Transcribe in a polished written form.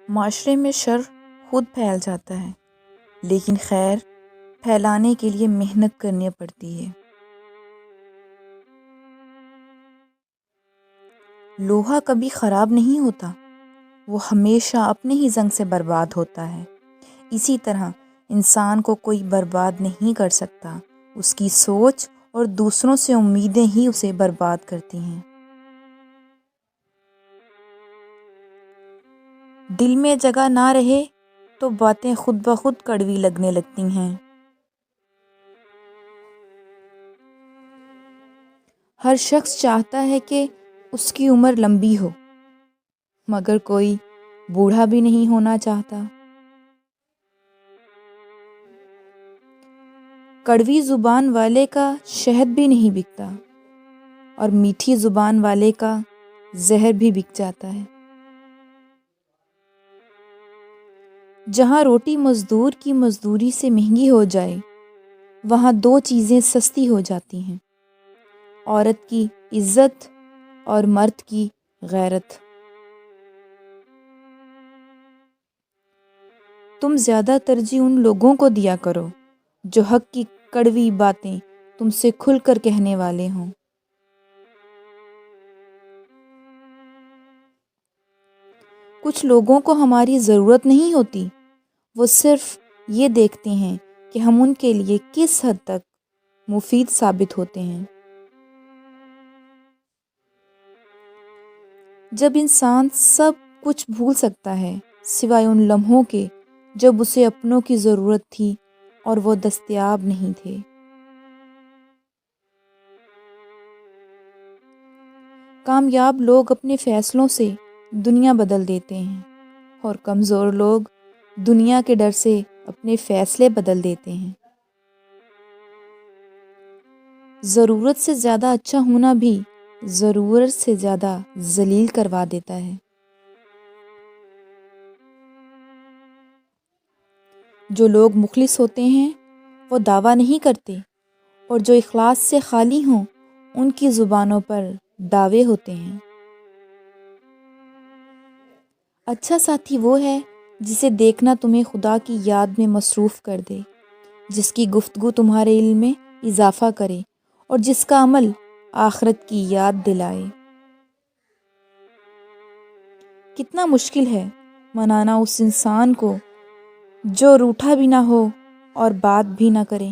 معاشرے میں شر خود پھیل جاتا ہے، لیکن خیر پھیلانے کے لیے محنت کرنی پڑتی ہے۔ لوہا کبھی خراب نہیں ہوتا، وہ ہمیشہ اپنے ہی زنگ سے برباد ہوتا ہے۔ اسی طرح انسان کو کوئی برباد نہیں کر سکتا، اس کی سوچ اور دوسروں سے امیدیں ہی اسے برباد کرتی ہیں۔ دل میں جگہ نہ رہے تو باتیں خود بخود کڑوی لگنے لگتی ہیں۔ ہر شخص چاہتا ہے کہ اس کی عمر لمبی ہو، مگر کوئی بوڑھا بھی نہیں ہونا چاہتا۔ کڑوی زبان والے کا شہد بھی نہیں بکتا، اور میٹھی زبان والے کا زہر بھی بک جاتا ہے۔ جہاں روٹی مزدور کی مزدوری سے مہنگی ہو جائے، وہاں دو چیزیں سستی ہو جاتی ہیں: عورت کی عزت اور مرد کی غیرت۔ تم زیادہ ترجیح ان لوگوں کو دیا کرو جو حق کی کڑوی باتیں تم سے کھل کر کہنے والے ہوں۔ کچھ لوگوں کو ہماری ضرورت نہیں ہوتی، وہ صرف یہ دیکھتے ہیں کہ ہم ان کے لیے کس حد تک مفید ثابت ہوتے ہیں۔ جب انسان سب کچھ بھول سکتا ہے سوائے ان لمحوں کے جب اسے اپنوں کی ضرورت تھی اور وہ دستیاب نہیں تھے۔ کامیاب لوگ اپنے فیصلوں سے دنیا بدل دیتے ہیں، اور کمزور لوگ دنیا کے ڈر سے اپنے فیصلے بدل دیتے ہیں۔ ضرورت سے زیادہ اچھا ہونا بھی ضرورت سے زیادہ ذلیل کروا دیتا ہے۔ جو لوگ مخلص ہوتے ہیں وہ دعویٰ نہیں کرتے، اور جو اخلاص سے خالی ہوں ان کی زبانوں پر دعوے ہوتے ہیں۔ اچھا ساتھی وہ ہے جسے دیکھنا تمہیں خدا کی یاد میں مصروف کر دے، جس کی گفتگو تمہارے علم میں اضافہ کرے، اور جس کا عمل آخرت کی یاد دلائے۔ کتنا مشکل ہے منانا اس انسان کو جو روٹھا بھی نہ ہو اور بات بھی نہ کرے۔